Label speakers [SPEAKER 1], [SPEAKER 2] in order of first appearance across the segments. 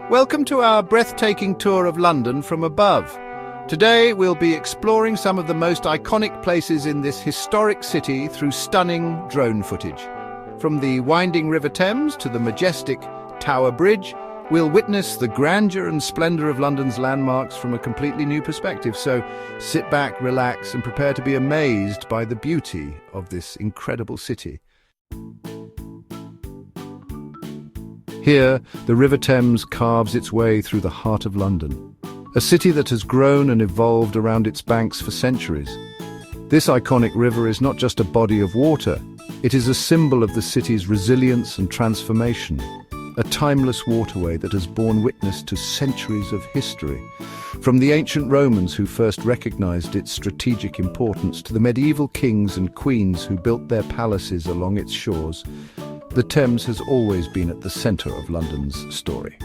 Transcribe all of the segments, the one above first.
[SPEAKER 1] Welcome to our breathtaking tour of London from above. Today we'll be exploring some of the most iconic places in this historic city through stunning drone footage. From the winding River Thames to the majestic Tower Bridge, we'll witness the grandeur and splendour of London's landmarks from a completely new perspective. So sit back, relax, and prepare to be amazed by the beauty of this incredible city. Here, the River Thames carves its way through the heart of London, a city that has grown and evolved around its banks for centuries. This iconic river is not just a body of water, it is a symbol of the city's resilience and transformation, a timeless waterway that has borne witness to centuries of history. From the ancient Romans who first recognized its strategic importance to the medieval kings and queens who built their palaces along its shores, the Thames has always been at the centre of London's story.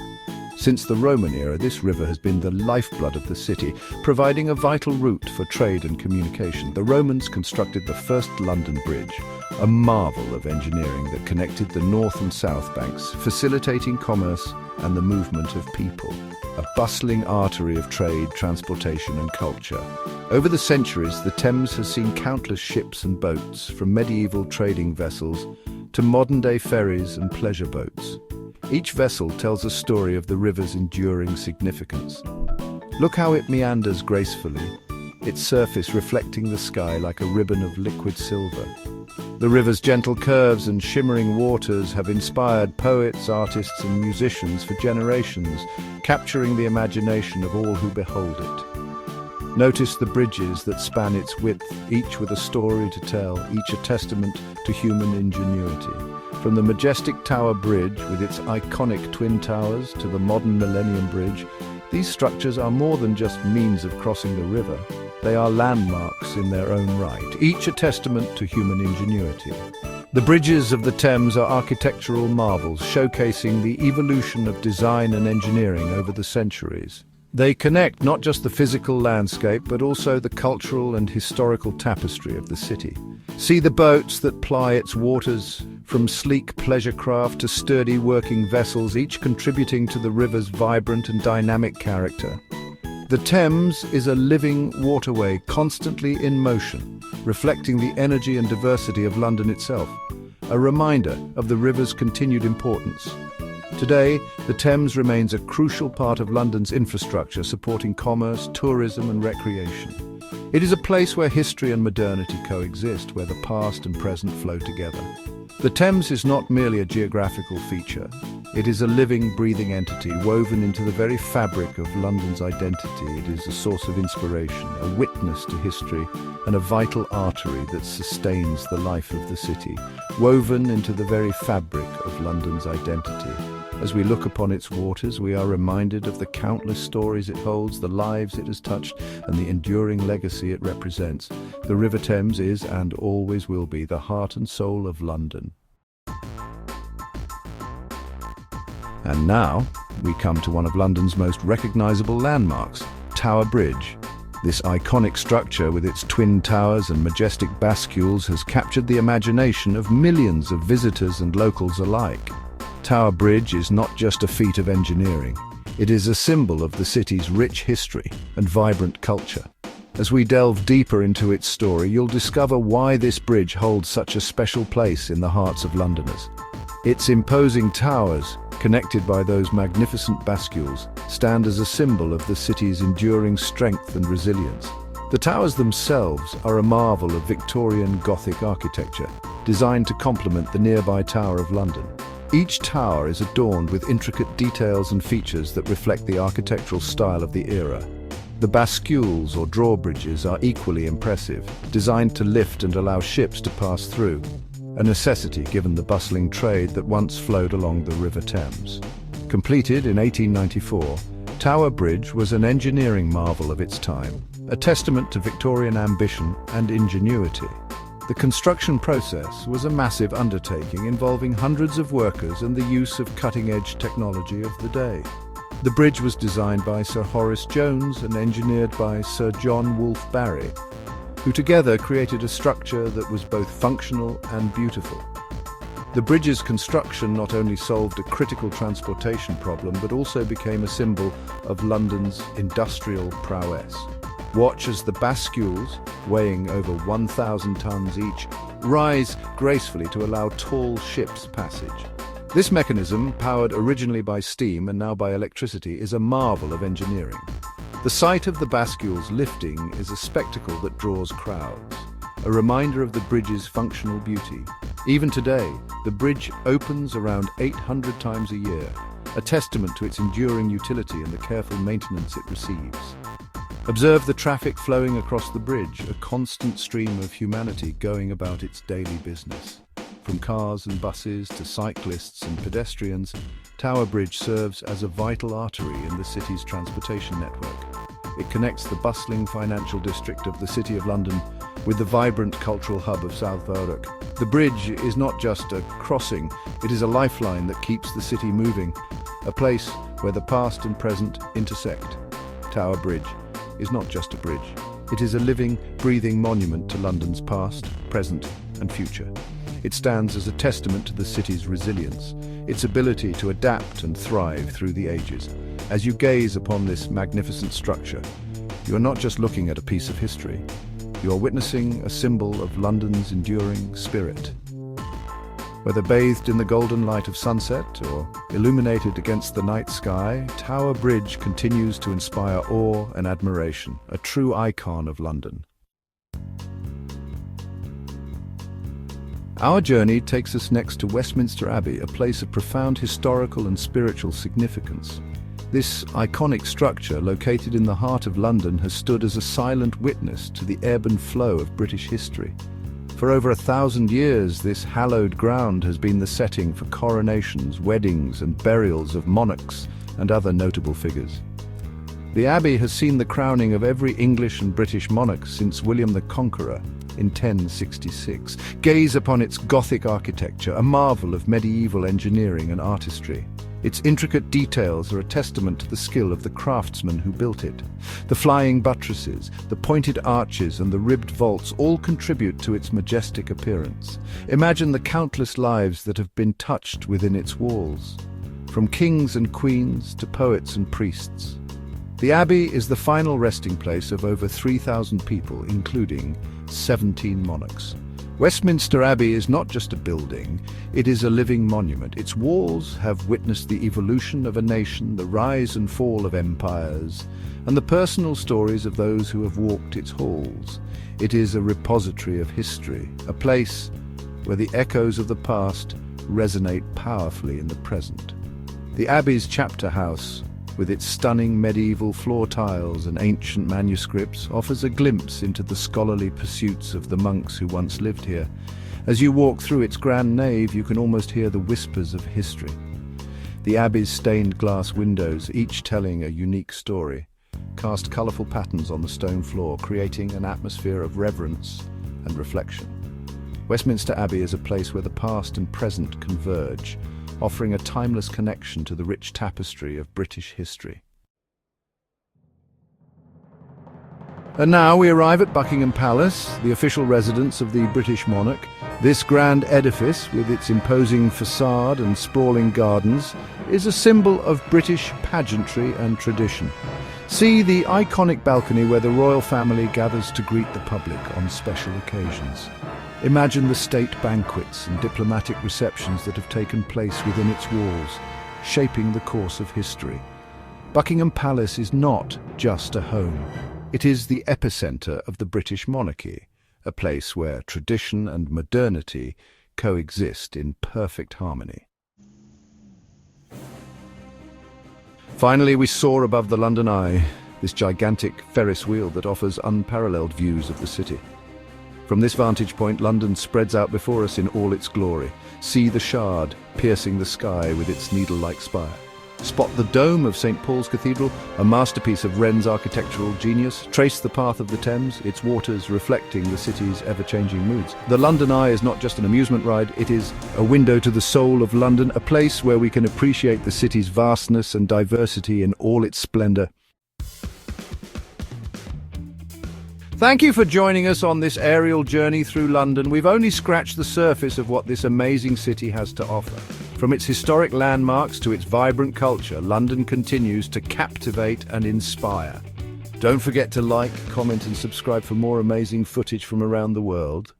[SPEAKER 1] Since the Roman era, this river has been the lifeblood of the city, providing a vital route for trade and communication. The Romans constructed the first London Bridge, a marvel of engineering that connected the north and south banks, facilitating commerce and the movement of people, a bustling artery of trade, transportation and culture. Over the centuries, the Thames has seen countless ships and boats, from medieval trading vessels to modern-day ferries and pleasure boats. Each vessel tells a story of the river's enduring significance. Look how it meanders gracefully, its surface reflecting the sky like a ribbon of liquid silver. The river's gentle curves and shimmering waters have inspired poets, artists and musicians for generations, capturing the imagination of all who behold it. Notice the bridges that span its width, each with a story to tell, each a testament to human ingenuity. From the majestic Tower Bridge with its iconic twin towers to the modern Millennium Bridge, these structures are more than just means of crossing the river. They are landmarks in their own right, each a testament to human ingenuity. The bridges of the Thames are architectural marvels, showcasing the evolution of design and engineering over the centuries. They connect not just the physical landscape, but also the cultural and historical tapestry of the city. See the boats that ply its waters, from sleek pleasure craft to sturdy working vessels, each contributing to the river's vibrant and dynamic character. The Thames is a living waterway constantly in motion, reflecting the energy and diversity of London itself, a reminder of the river's continued importance. Today, the Thames remains a crucial part of London's infrastructure, supporting commerce, tourism and recreation. It is a place where history and modernity coexist, where the past and present flow together. The Thames is not merely a geographical feature. It is a living, breathing entity woven into the very fabric of London's identity. It is a source of inspiration, a witness to history, and a vital artery that sustains the life of the city, woven into the very fabric of London's identity. As we look upon its waters, we are reminded of the countless stories it holds, the lives it has touched, and the enduring legacy it represents. The River Thames is, and always will be, the heart and soul of London. And now, we come to one of London's most recognisable landmarks, Tower Bridge. This iconic structure, with its twin towers and majestic bascules, has captured the imagination of millions of visitors and locals alike. Tower Bridge is not just a feat of engineering. It is a symbol of the city's rich history and vibrant culture. As we delve deeper into its story, you'll discover why this bridge holds such a special place in the hearts of Londoners. Its imposing towers, connected by those magnificent bascules, stand as a symbol of the city's enduring strength and resilience. The towers themselves are a marvel of Victorian Gothic architecture, designed to complement the nearby Tower of London. Each tower is adorned with intricate details and features that reflect the architectural style of the era. The bascules or drawbridges are equally impressive, designed to lift and allow ships to pass through, a necessity given the bustling trade that once flowed along the River Thames. Completed in 1894, Tower Bridge was an engineering marvel of its time, a testament to Victorian ambition and ingenuity. The construction process was a massive undertaking involving hundreds of workers and the use of cutting-edge technology of the day. The bridge was designed by Sir Horace Jones and engineered by Sir John Wolfe Barry, who together created a structure that was both functional and beautiful. The bridge's construction not only solved a critical transportation problem, but also became a symbol of London's industrial prowess. Watch as the bascules, weighing over 1,000 tons each, rise gracefully to allow tall ships passage. This mechanism, powered originally by steam and now by electricity, is a marvel of engineering. The sight of the bascules lifting is a spectacle that draws crowds, a reminder of the bridge's functional beauty. Even today, the bridge opens around 800 times a year, a testament to its enduring utility and the careful maintenance it receives. Observe the traffic flowing across the bridge, a constant stream of humanity going about its daily business. From cars and buses to cyclists and pedestrians, Tower Bridge serves as a vital artery in the city's transportation network. It connects the bustling financial district of the City of London with the vibrant cultural hub of South Warwick. The bridge is not just a crossing, it is a lifeline that keeps the city moving, a place where the past and present intersect. Tower Bridge is not just a bridge. It is a living, breathing monument to London's past, present, and future. It stands as a testament to the city's resilience, its ability to adapt and thrive through the ages. As you gaze upon this magnificent structure, you are not just looking at a piece of history. You are witnessing a symbol of London's enduring spirit. Whether bathed in the golden light of sunset or illuminated against the night sky, Tower Bridge continues to inspire awe and admiration, a true icon of London. Our journey takes us next to Westminster Abbey, a place of profound historical and spiritual significance. This iconic structure, located in the heart of London, has stood as a silent witness to the ebb and flow of British history. For over 1,000 years, this hallowed ground has been the setting for coronations, weddings, and burials of monarchs and other notable figures. The Abbey has seen the crowning of every English and British monarch since William the Conqueror in 1066. Gaze upon its Gothic architecture, a marvel of medieval engineering and artistry. Its intricate details are a testament to the skill of the craftsmen who built it. The flying buttresses, the pointed arches, and the ribbed vaults all contribute to its majestic appearance. Imagine the countless lives that have been touched within its walls, from kings and queens to poets and priests. The Abbey is the final resting place of over 3,000 people, including 17 monarchs. Westminster Abbey is not just a building, it is a living monument. Its walls have witnessed the evolution of a nation, the rise and fall of empires, and the personal stories of those who have walked its halls. It is a repository of history, a place where the echoes of the past resonate powerfully in the present. The Abbey's chapter house, with its stunning medieval floor tiles and ancient manuscripts, offers a glimpse into the scholarly pursuits of the monks who once lived here. As you walk through its grand nave, you can almost hear the whispers of history. The Abbey's stained glass windows, each telling a unique story, cast colourful patterns on the stone floor, creating an atmosphere of reverence and reflection. Westminster Abbey is a place where the past and present converge, offering a timeless connection to the rich tapestry of British history. And now we arrive at Buckingham Palace, the official residence of the British monarch. This grand edifice, with its imposing facade and sprawling gardens, is a symbol of British pageantry and tradition. See the iconic balcony where the royal family gathers to greet the public on special occasions. Imagine the state banquets and diplomatic receptions that have taken place within its walls, shaping the course of history. Buckingham Palace is not just a home. It is the epicenter of the British monarchy, a place where tradition and modernity coexist in perfect harmony. Finally, we soar above the London Eye, this gigantic Ferris wheel that offers unparalleled views of the city. From this vantage point, London spreads out before us in all its glory. See the Shard piercing the sky with its needle-like spire. Spot the dome of St. Paul's Cathedral, a masterpiece of Wren's architectural genius. Trace the path of the Thames, its waters reflecting the city's ever-changing moods. The London Eye is not just an amusement ride, it is a window to the soul of London, a place where we can appreciate the city's vastness and diversity in all its splendor. Thank you for joining us on this aerial journey through London. We've only scratched the surface of what this amazing city has to offer. From its historic landmarks to its vibrant culture, London continues to captivate and inspire. Don't forget to like, comment and subscribe for more amazing footage from around the world.